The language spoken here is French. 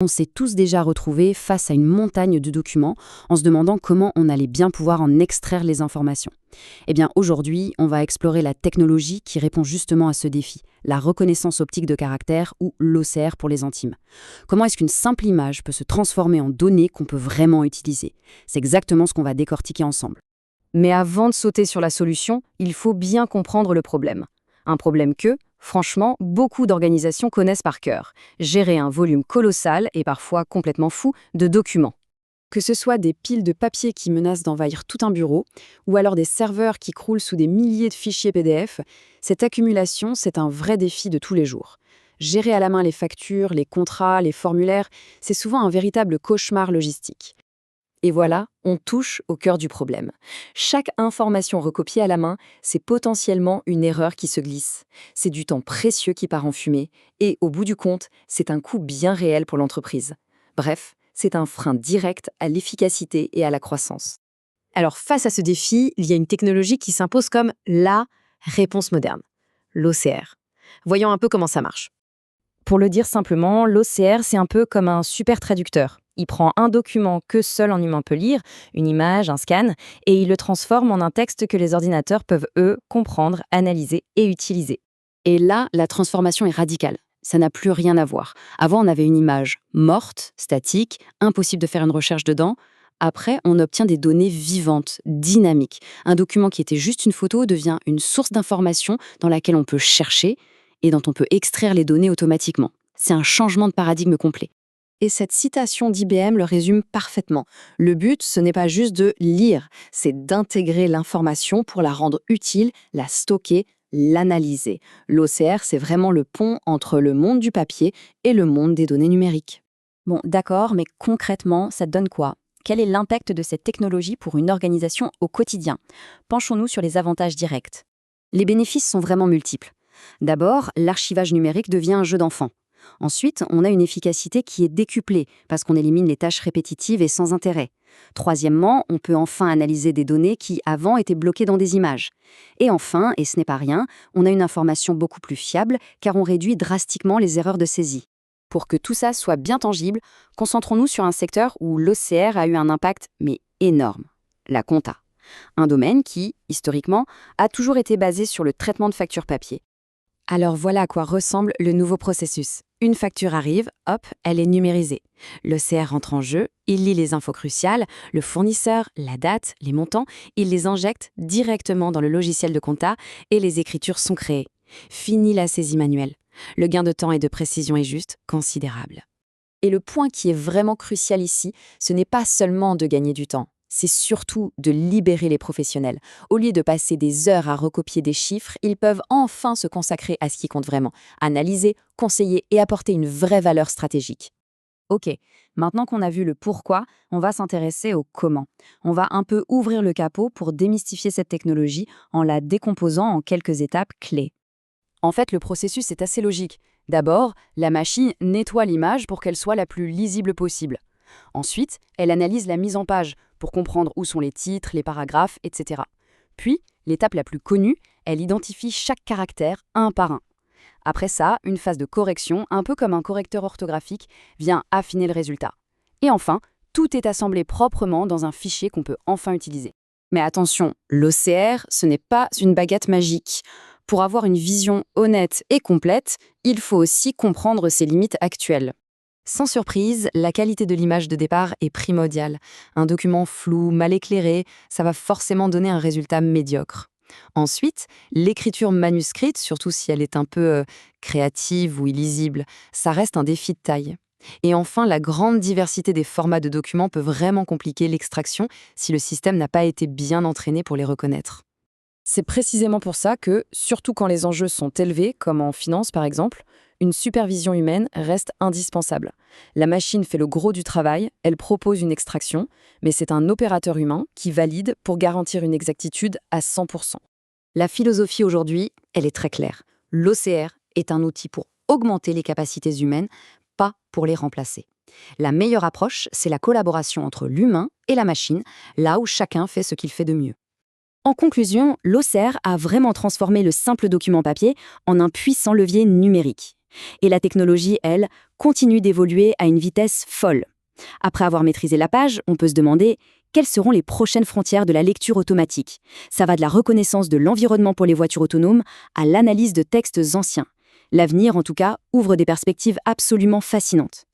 On s'est tous déjà retrouvés face à une montagne de documents en se demandant comment on allait bien pouvoir en extraire les informations. Eh bien aujourd'hui, on va explorer la technologie qui répond justement à ce défi, la reconnaissance optique de caractère ou l'OCR pour les intimes. Comment est-ce qu'une simple image peut se transformer en données qu'on peut vraiment utiliser? C'est exactement ce qu'on va décortiquer ensemble. Mais avant de sauter sur la solution, il faut bien comprendre le problème. Un problème que, franchement, beaucoup d'organisations connaissent par cœur. Gérer un volume colossal et parfois complètement fou de documents. Que ce soit des piles de papier qui menacent d'envahir tout un bureau, ou alors des serveurs qui croulent sous des milliers de fichiers PDF, cette accumulation, c'est un vrai défi de tous les jours. Gérer à la main les factures, les contrats, les formulaires, c'est souvent un véritable cauchemar logistique. Et voilà, on touche au cœur du problème. Chaque information recopiée à la main, c'est potentiellement une erreur qui se glisse. C'est du temps précieux qui part en fumée, et au bout du compte, c'est un coût bien réel pour l'entreprise. Bref, c'est un frein direct à l'efficacité et à la croissance. Alors face à ce défi, il y a une technologie qui s'impose comme la réponse moderne, l'OCR. Voyons un peu comment ça marche. Pour le dire simplement, l'OCR, c'est un peu comme un super traducteur. Il prend un document que seul un humain peut lire, une image, un scan, et il le transforme en un texte que les ordinateurs peuvent, eux, comprendre, analyser et utiliser. Et là, la transformation est radicale. Ça n'a plus rien à voir. Avant, on avait une image morte, statique, impossible de faire une recherche dedans. Après, on obtient des données vivantes, dynamiques. Un document qui était juste une photo devient une source d'information dans laquelle on peut chercher et dont on peut extraire les données automatiquement. C'est un changement de paradigme complet. Et cette citation d'IBM le résume parfaitement. Le but, ce n'est pas juste de lire, c'est d'intégrer l'information pour la rendre utile, la stocker, l'analyser. L'OCR, c'est vraiment le pont entre le monde du papier et le monde des données numériques. Bon, d'accord, mais concrètement, ça donne quoi? Quel est l'impact de cette technologie pour une organisation au quotidien? Penchons-nous sur les avantages directs. Les bénéfices sont vraiment multiples. D'abord, l'archivage numérique devient un jeu d'enfant. Ensuite, on a une efficacité qui est décuplée parce qu'on élimine les tâches répétitives et sans intérêt. Troisièmement, on peut enfin analyser des données qui, avant, étaient bloquées dans des images. Et enfin, et ce n'est pas rien, on a une information beaucoup plus fiable car on réduit drastiquement les erreurs de saisie. Pour que tout ça soit bien tangible, concentrons-nous sur un secteur où l'OCR a eu un impact, mais énorme, la compta. Un domaine qui, historiquement, a toujours été basé sur le traitement de factures papier. Alors voilà à quoi ressemble le nouveau processus. Une facture arrive, hop, elle est numérisée. L'OCR entre en jeu, il lit les infos cruciales, le fournisseur, la date, les montants, il les injecte directement dans le logiciel de compta et les écritures sont créées. Fini la saisie manuelle. Le gain de temps et de précision est juste considérable. Et le point qui est vraiment crucial ici, ce n'est pas seulement de gagner du temps. C'est surtout de libérer les professionnels. Au lieu de passer des heures à recopier des chiffres, ils peuvent enfin se consacrer à ce qui compte vraiment, analyser, conseiller et apporter une vraie valeur stratégique. Ok, maintenant qu'on a vu le pourquoi, on va s'intéresser au comment. On va un peu ouvrir le capot pour démystifier cette technologie en la décomposant en quelques étapes clés. En fait, le processus est assez logique. D'abord, la machine nettoie l'image pour qu'elle soit la plus lisible possible. Ensuite, elle analyse la mise en page pour comprendre où sont les titres, les paragraphes, etc. Puis, l'étape la plus connue, elle identifie chaque caractère un par un. Après ça, une phase de correction, un peu comme un correcteur orthographique, vient affiner le résultat. Et enfin, tout est assemblé proprement dans un fichier qu'on peut enfin utiliser. Mais attention, l'OCR, ce n'est pas une baguette magique. Pour avoir une vision honnête et complète, il faut aussi comprendre ses limites actuelles. Sans surprise, la qualité de l'image de départ est primordiale. Un document flou, mal éclairé, ça va forcément donner un résultat médiocre. Ensuite, l'écriture manuscrite, surtout si elle est un peu créative ou illisible, ça reste un défi de taille. Et enfin, la grande diversité des formats de documents peut vraiment compliquer l'extraction si le système n'a pas été bien entraîné pour les reconnaître. C'est précisément pour ça que, surtout quand les enjeux sont élevés, comme en finance par exemple, une supervision humaine reste indispensable. La machine fait le gros du travail, elle propose une extraction, mais c'est un opérateur humain qui valide pour garantir une exactitude à 100%. La philosophie aujourd'hui, elle est très claire. L'OCR est un outil pour augmenter les capacités humaines, pas pour les remplacer. La meilleure approche, c'est la collaboration entre l'humain et la machine, là où chacun fait ce qu'il fait de mieux. En conclusion, l'OCR a vraiment transformé le simple document papier en un puissant levier numérique. Et la technologie, elle, continue d'évoluer à une vitesse folle. Après avoir maîtrisé la page, on peut se demander quelles seront les prochaines frontières de la lecture automatique. Ça va de la reconnaissance de l'environnement pour les voitures autonomes à l'analyse de textes anciens. L'avenir, en tout cas, ouvre des perspectives absolument fascinantes.